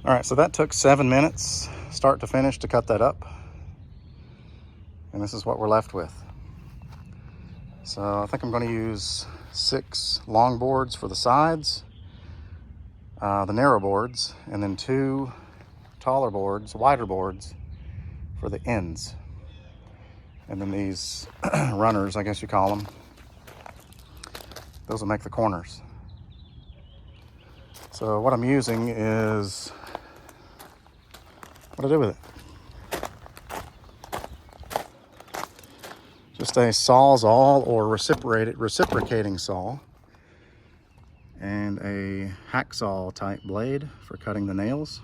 All right, so that took 7 minutes, start to finish, to cut that up. And this is what we're left with. So I think I'm going to use 6 long boards for the sides, the narrow boards, and then 2 taller boards, wider boards for the ends. And then these runners, I guess you call them, those will make the corners. So what I'm using is, what do I do with it? Just a Sawzall or reciprocating saw, and a hacksaw type blade for cutting the nails.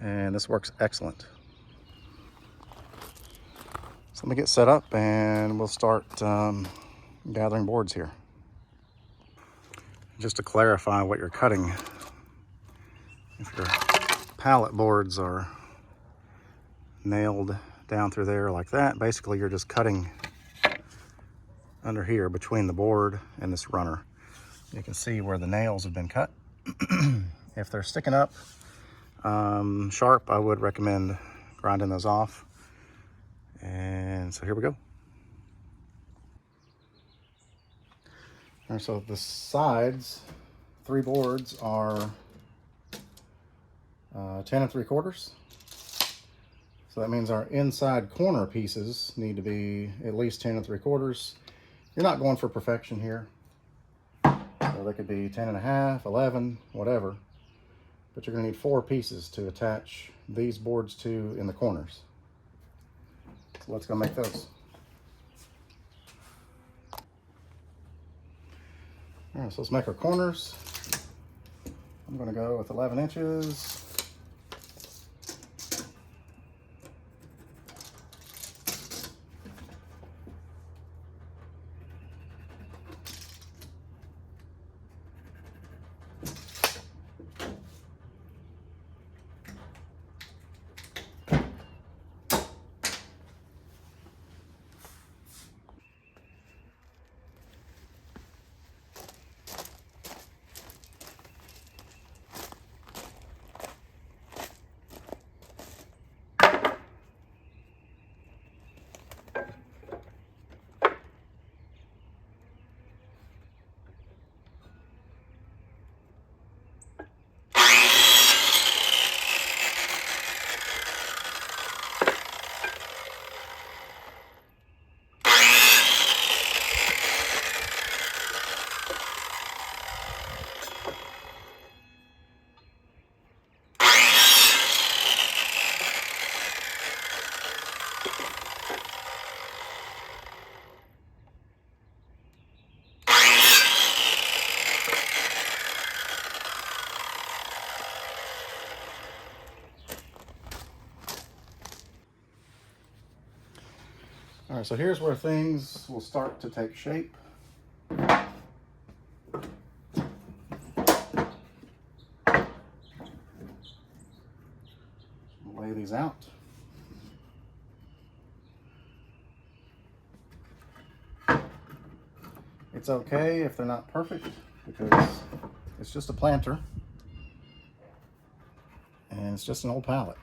And this works excellent. So let me get set up and we'll start gathering boards here. Just to clarify what you're cutting, if your pallet boards are nailed down through there like that, basically you're just cutting under here between the board and this runner. You can see where the nails have been cut. If they're sticking up sharp, I would recommend grinding those off. And so here we go. All right, so the sides, 3 boards are 10 3/4. So that means our inside corner pieces need to be at least 10 3/4. You're not going for perfection here. So they could be 10 1/2, 11, whatever. But you're going to need 4 pieces to attach these boards to in the corners. So let's go make those. All right, so let's make our corners. I'm going to go with 11 inches. All right, so here's where things will start to take shape. Lay these out. It's okay if they're not perfect, because it's just a planter and it's just an old pallet.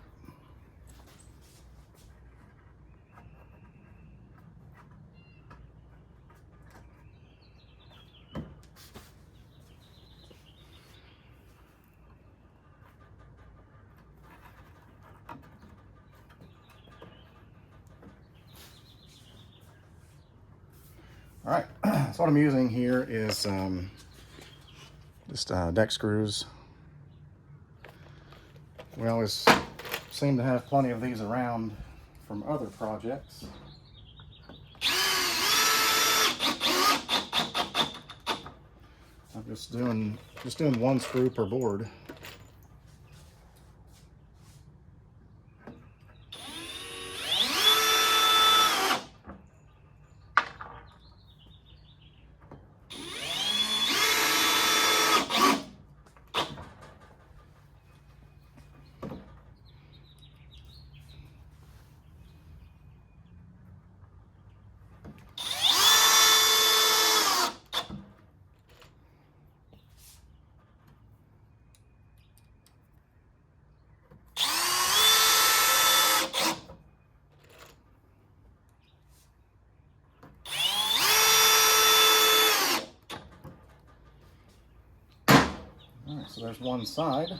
All right, so what I'm using here is just deck screws. We always seem to have plenty of these around from other projects. I'm just doing 1 screw per board. there's one side.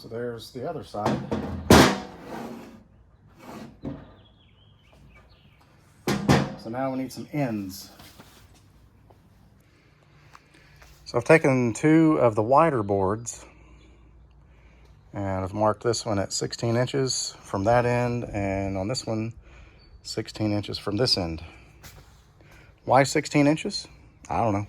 So there's the other side. So now we need some ends. So I've taken two of the wider boards and I've marked this one at 16 inches from that end, and on this one 16 inches from this end. Why 16 inches? I don't know.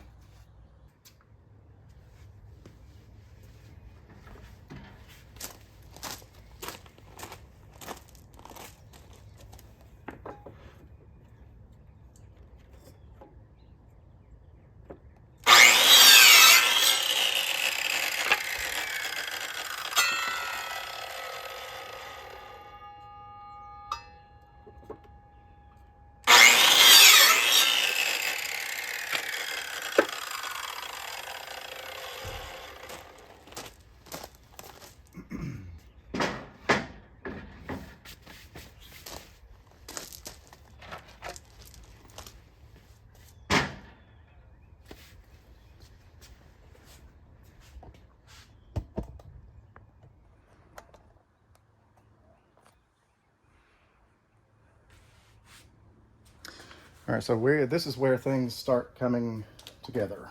All right, so this is where things start coming together.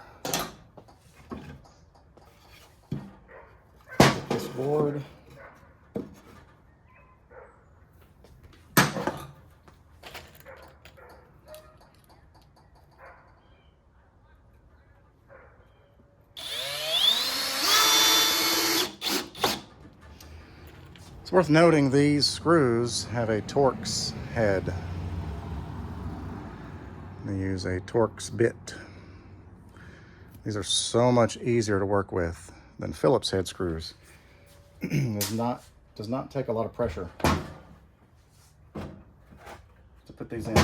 Get this board. It's worth noting these screws have a Torx head. They use a Torx bit. These are so much easier to work with than Phillips head screws. does not take a lot of pressure to put these in.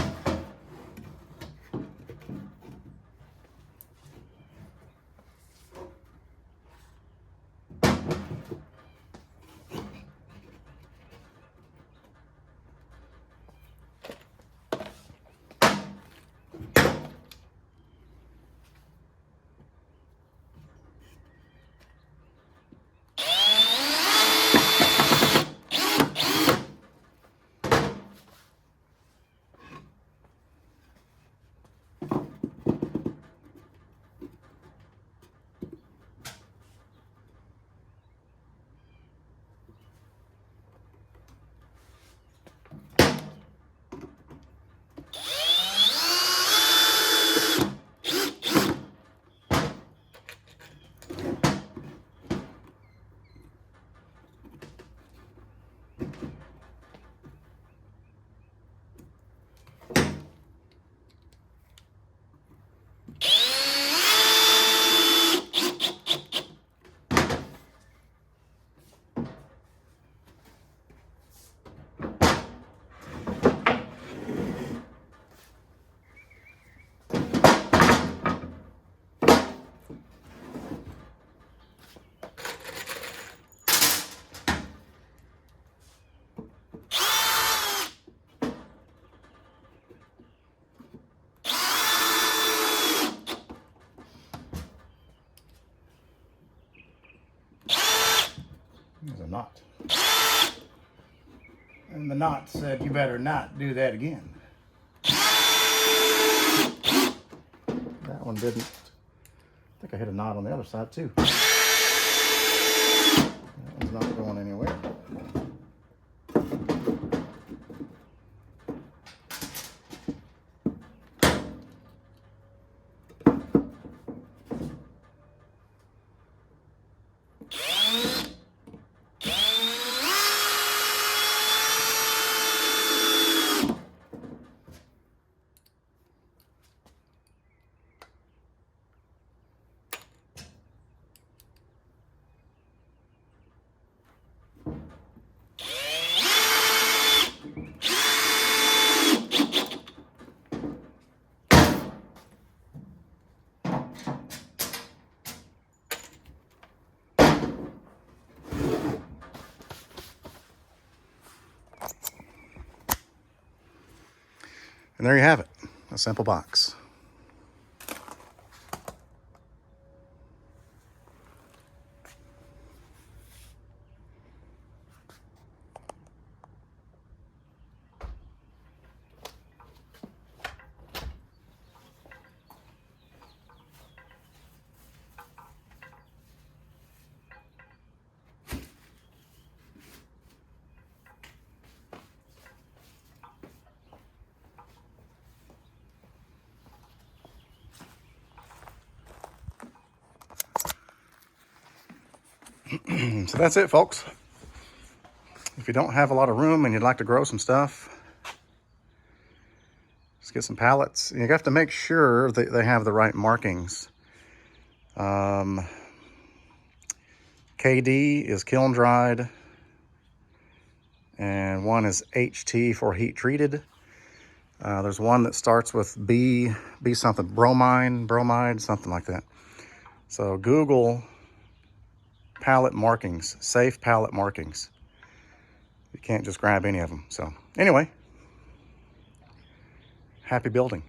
a knot. And the knot said, you better not do that again. That one didn't. I think I hit a knot on the other side too. That one's not going anywhere. And there you have it, a simple box. So that's it, folks. If you don't have a lot of room and you'd like to grow some stuff, just get some pallets. You have to make sure that they have the right markings. KD is kiln dried, and one is HT for heat treated. There's one that starts with B something, bromide, something like that. So Google pallet markings, safe pallet markings. You can't just grab any of them. So anyway, happy building.